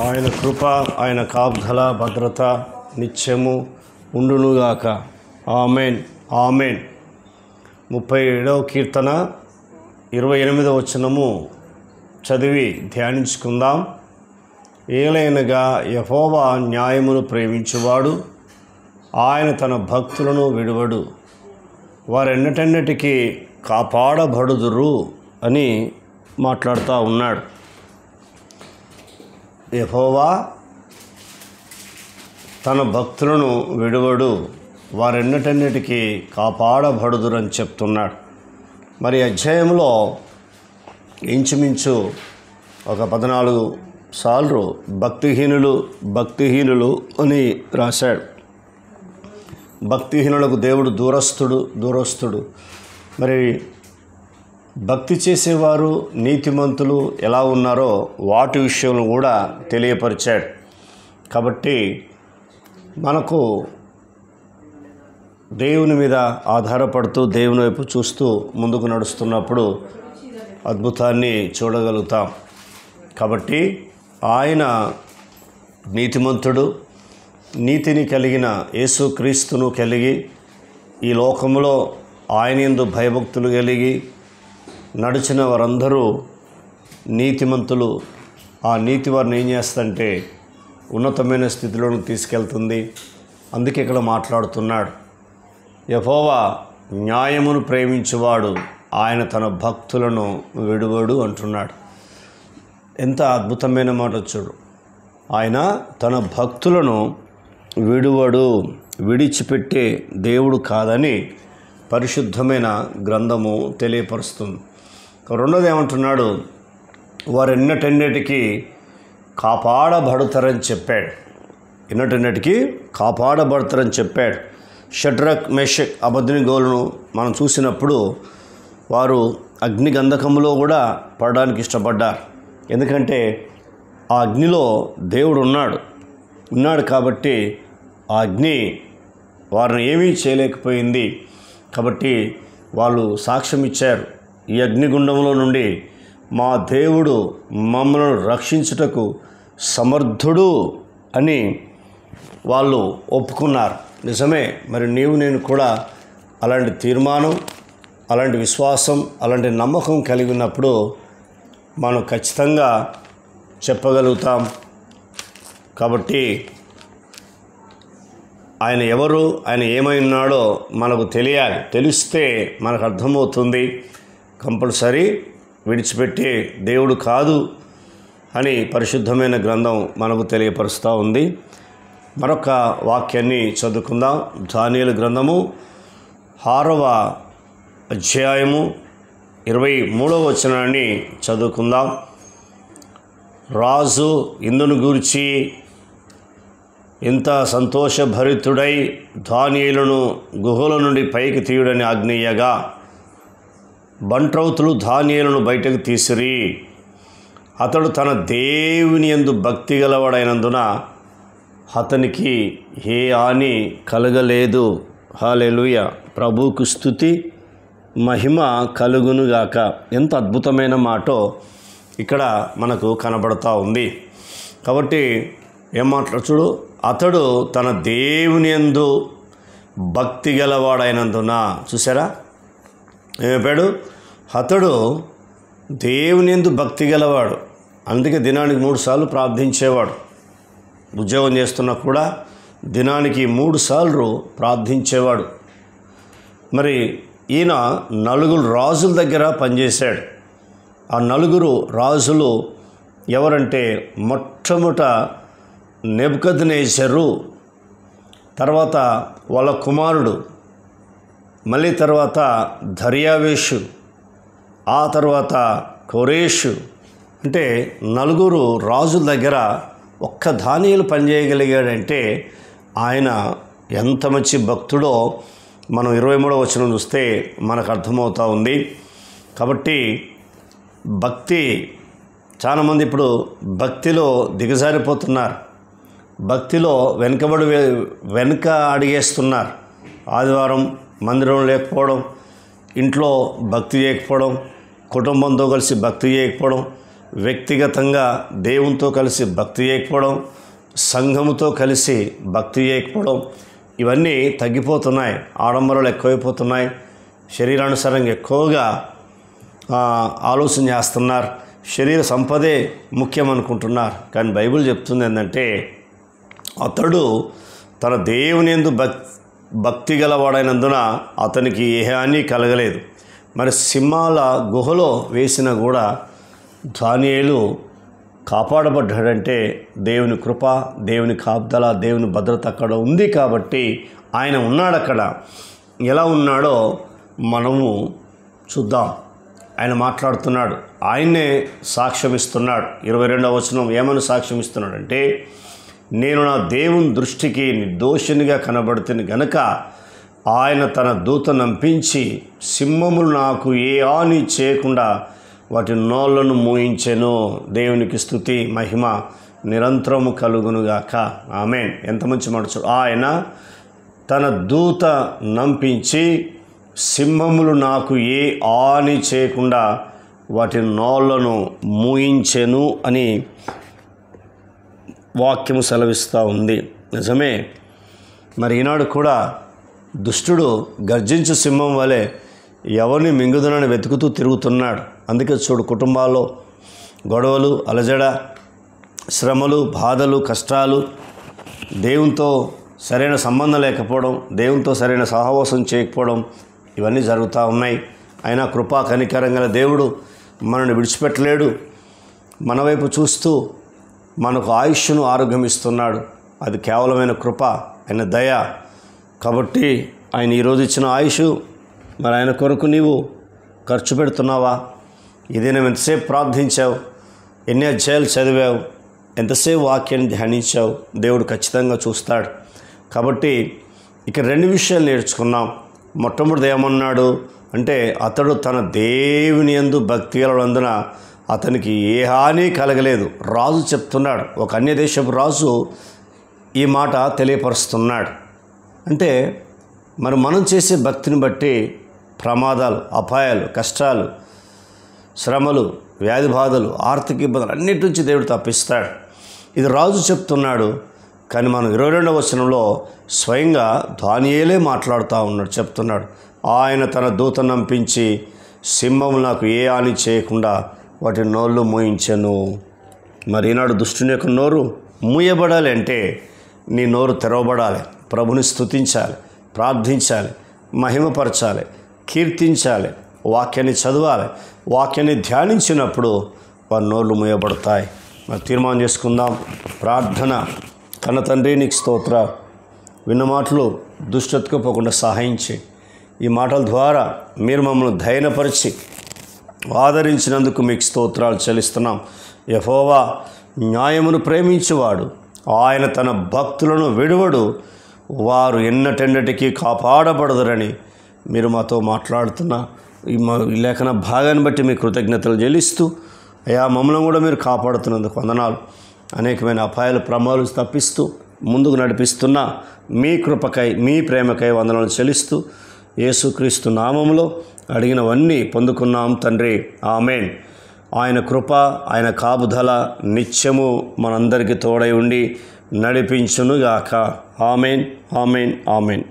ఆయన కృప, ఆయన కాపుదల, భద్రత నిత్యము ఉండునుగాక. Amen, amen. 37వ కీర్తన 28వ వచనము చదివి ధ్యానించుకుందాం. ఏలైనగా యెహోవా న్యాయమును ప్రేమించువాడు, ఆయన తన భక్తులను విడువడు, వారెన్నటెన్నటికీ కాపాడబడుదురు అని మాట్లాడుతూ ఉన్నాడు. యెహోవా తన భక్తులను విడువడు, వారెన్నటన్నిటికీ కాపాడబడుదురని చెప్తున్నాడు. మరి అధ్యాయంలో ఇంచుమించు ఒక 14 సార్లు భక్తిహీనులు అని రాశాడు. భక్తిహీనులకు దేవుడు దూరస్తుడు. మరి భక్తి చేసేవారు, నీతిమంతులు ఎలా ఉన్నారో వాటి విషయంలో కూడా తెలియపరిచాడు. కాబట్టి మనకు దేవుని మీద ఆధారపడుతూ, దేవుని వైపు చూస్తూ ముందుకు నడుస్తున్నప్పుడు అద్భుతాన్ని చూడగలుగుతాం. కాబట్టి ఆయన నీతిమంతుడు, నీతిని కలిగిన యేసుక్రీస్తును కలిగి ఈ లోకంలో ఆయన యందు భయభక్తులు కలిగి నడిచిన వారందరూ నీతిమంతులు. ఆ నీతి వారిని ఏం చేస్తుందంటే ఉన్నతమైన స్థితిలోకి తీసుకెళ్తుంది. అందుకే ఇక్కడ మాట్లాడుతున్నాడు, యెహోవా న్యాయమును ప్రేమించువాడు, ఆయన తన భక్తులను విడువడు అంటున్నాడు. ఎంత అద్భుతమైన మాట చూడు. ఆయన తన భక్తులను విడువడు, విడిచిపెట్టే దేవుడు కాదని పరిశుద్ధమైన గ్రంథము తెలియపరుస్తుంది. రెండోది ఏమంటున్నాడు, వారెన్నటెన్నటికీ కాపాడబడతారని చెప్పాడు. ఎన్నటెన్నటికీ కాపాడబడతారని చెప్పాడు. షడ్రక్, మెషక్, అబేద్నెగోలను మనం చూసినప్పుడు వారు అగ్ని గంధకములో కూడా పడడానికి ఇష్టపడ్డారు. ఎందుకంటే ఆ అగ్నిలో దేవుడు ఉన్నాడు కాబట్టి ఆ అగ్ని వారిని ఏమీ చేయలేకపోయింది. కాబట్టి వాళ్ళు సాక్ష్యం ఇచ్చారు, ఈ అగ్నిగుండంలో నుండి మా దేవుడు మమ్మల్ని రక్షించుటకు సమర్థుడు అని వాళ్ళు ఒప్పుకున్నారు. నిజమే. మరి నేను కూడా అలాంటి తీర్మానం, అలాంటి విశ్వాసం, అలాంటి నమ్మకం కలిగి ఉన్నప్పుడు మనం ఖచ్చితంగా చెప్పగలుగుతాం. కాబట్టి ఆయన ఎవరు, ఆయన ఏమై ఉన్నాడో మనకు తెలియాలి. తెలిస్తే మనకు అర్థమవుతుంది. కంపల్సరీ విడిచిపెట్టే దేవుడు కాదు అని పరిశుద్ధమైన గ్రంథం మనకు తెలియపరుస్తూ ఉంది. మరొక వాక్యాన్ని చదువుకుందాం. దానియేలు గ్రంథము 6వ అధ్యాయము 23వ వచనాన్ని చదువుకుందాం. రాజు ఇందును గూర్చి ఇంత సంతోషభరితుడై దానియేలును గుహల నుండి పైకి తీయుడని ఆజ్ఞేయగా, బంట్రౌతులు దానియేలును బయటకు తీసిరి. అతడు తన దేవుని యందు భక్తి గలవాడైనందున అతనికి ఏ హాని కలగలేదు. హల్లెలూయా. ప్రభువుకు స్తుతి, మహిమ కలుగునుగాక. ఎంత అద్భుతమైన మాటో ఇక్కడ మనకు కనబడతా ఉంది. కాబట్టి ఏం మాట్లాడు, అతడు తన దేవుని యందు భక్తి గలవాడైనందున. చూసారా ఏమైపోయాడు? అతడు దేవుని యందు భక్తి గలవాడు. అందుకే దినానికి 3 సార్లు ప్రార్థించేవాడు. ఉద్యోగం చేస్తున్నా కూడా దినానికి 3 సార్లు ప్రార్థించేవాడు. మరి ఈయన 4 రాజుల దగ్గర పనిచేశాడు. ఆ 4 రాజులు ఎవరంటే, మొట్టమొదట నెబుకద్నెజరు, తర్వాత వాళ్ళ కుమారుడు, మళ్ళీ తర్వాత దర్యావేషు, ఆ తర్వాత కోరేషు. అంటే 4 రాజుల దగ్గర ఒక్క దానియేలు పనిచేయగలిగాడంటే ఆయన ఎంత మంచి భక్తుడో మనం 23వ వచనం చూస్తే మనకు అర్థమవుతూ ఉంది. కాబట్టి భక్తి, చాలామంది ఇప్పుడు భక్తిలో దిగజారిపోతున్నారు, భక్తిలో వెనుక అడిగేస్తున్నారు. ఆదివారం మందిరం లేకపోవడం, ఇంట్లో భక్తి చేయకపోవడం, కుటుంబంతో కలిసి భక్తి చేయకపోవడం, వ్యక్తిగతంగా దేవునితో కలిసి భక్తి చేయకపోవడం, సంఘముతో కలిసి భక్తి చేయకపోవడం, ఇవన్నీ తగ్గిపోతున్నాయి. ఆడంబరాలు ఎక్కువైపోతున్నాయి. శరీరానుసారంగా ఎక్కువగా ఆలోచన చేస్తున్నారు. శరీర సంపదే ముఖ్యం అనుకుంటున్నారు. కానీ బైబిల్ చెప్తుంది ఏంటంటే, అతడు తన దేవుని యందు భక్తి గలవాడైనందున అతనికి ఏ హాని కలగలేదు. మరి సింహాల గుహలో వేసినా కూడా దానియేలు కాపాడబడ్డాడంటే దేవుని కృప, దేవుని కాపుదల, దేవుని భద్రత అక్కడ ఉంది కాబట్టి ఆయన ఉన్నాడు. అక్కడ ఎలా ఉన్నాడో మనము చూద్దాం. ఆయన మాట్లాడుతున్నాడు, ఆయన్నే సాక్ష్యం ఇస్తున్నాడు. 22వ వచనం ఏమని సాక్ష్యం ఇస్తున్నాడంటే, నేను నా దేవుని దృష్టికి నిర్దోషినిగా కనబడుతుంది గనుక ఆయన తన దూతను నంపించి సింహములు నాకు ఏ హాని చేయకుండా వాటి నోళ్లను మూయించెను. దేవునికి స్తుతి మహిమ నిరంతరము కలుగునుగాక. ఆమేన్. ఎంత మంచి మాట. ఆయన తన దూత నంపించి సింహములు నాకు ఏ హాని చేయకుండా వాటి నోళ్లను మూయించెను అని వాక్యము సెలవిస్తూ ఉంది. నిజమే. మరి ఈనాడు కూడా దుష్టుడు గర్జించు సింహం వలె ఎవరిని మింగుదనని వెతుకుతూ తిరుగుతున్నాడు. అందుకే చూడు, కుటుంబాల్లో గొడవలు, అలజడ, శ్రమలు, బాధలు, కష్టాలు, దేవునితో సరైన సంబంధం లేకపోవడం, దేవునితో సరైన సహవాసం చేయకపోవడం, ఇవన్నీ జరుగుతూ ఉన్నాయి. అయినా కృపా కనికరం గల దేవుడు మనల్ని విడిచిపెట్టలేడు. మన వైపు చూస్తూ మనకు ఆయుష్ను, ఆరోగ్యం ఇస్తున్నాడు. అది కేవలమైన కృప, ఆయన దయ. కాబట్టి ఆయన ఈరోజు ఇచ్చిన ఆయుష్ మరి ఆయన కొరకు నీవు ఖర్చు పెడుతున్నావా? ఇదే నువ్వు ఎంతసేపు ప్రార్థించావు, ఎన్ని అధ్యాయాలు చదివావు, ఎంతసేపు వాక్యాన్ని ధ్యానించావు, దేవుడు ఖచ్చితంగా చూస్తాడు. కాబట్టి ఇక 2 విషయాలు నేర్చుకున్నాం. మొట్టమొదటి ఏమన్నాడు అంటే, అతడు తన దేవుని యందు భక్తి గలవాడందున అతనికి ఏ హాని కలగలేదు. రాజు చెప్తున్నాడు, ఒక అన్య దేశపు రాజు ఈ మాట తెలియపరుస్తున్నాడు. అంటే మరి మనం చేసే భక్తిని బట్టి ప్రమాదాలు, అపాయాలు, కష్టాలు, శ్రమలు, వ్యాధి బాధలు, ఆర్థిక ఇబ్బందులు అన్నిటి నుంచి దేవుడు తప్పిస్తాడు. ఇది రాజు చెప్తున్నాడు. కానీ మనం 22వ వచనంలో స్వయంగా దానియేలే మాట్లాడుతూ ఉన్నాడు, చెప్తున్నాడు. ఆయన తన దూతను నంపించి సింహము నాకు ఏ హాని చేయకుండా వాటి నోళ్ళు మూయించెను. మరి ఈనాడు దుష్టుని యొక్క నోరు మూయబడాలి అంటే నీ నోరు తెరవబడాలి. ప్రభుని స్తుతించాలి, ప్రార్థించాలి, మహిమపరచాలి, కీర్తించాలి, వాక్యాన్ని చదవాలి. వాక్యాన్ని ధ్యానించినప్పుడు వారి నోళ్ళు మూయబడతాయి. మరి తీర్మానం చేసుకుందాం. ప్రార్థన. కన్న తండ్రి, నీకు స్తోత్ర. విన్న మాటలు దుష్టతకుపోకుండా సహాయం చేయి. ఈ మాటల ద్వారా మీరు మమ్మల్ని ధైర్యపరిచి ఆదరించినందుకు మీకు స్తోత్రాలు చెల్లిస్తున్నాం. యెహోవా న్యాయమును ప్రేమించువాడు, ఆయన తన భక్తులను విడువడు, వారు ఎన్నటెన్నటికీ కాపాడబడదురని మీరు మాతో మాట్లాడుతున్న ఈ లేఖన భాగాన్ని బట్టి మీ కృతజ్ఞతలు చెల్లిస్తూ, అయా మమ్మల్ని కూడా మీరు కాపాడుతున్నందుకు వందనాలు. అనేకమైన అపాయాలు, ప్రమాదాలు తప్పిస్తూ ముందుకు నడిపిస్తున్న మీ కృపకై, మీ ప్రేమకై వందనాలు చెల్లిస్తూ యేసుక్రీస్తు నామములో అడిగినవన్నీ పొందుకున్నాం తండ్రి. ఆమేన్. ఆయన కృప, ఆయన కాపుదల నిత్యము మనందరికీ తోడై ఉండి నడిపించునుగాక. ఆమేన్, ఆమేన్, ఆమేన్.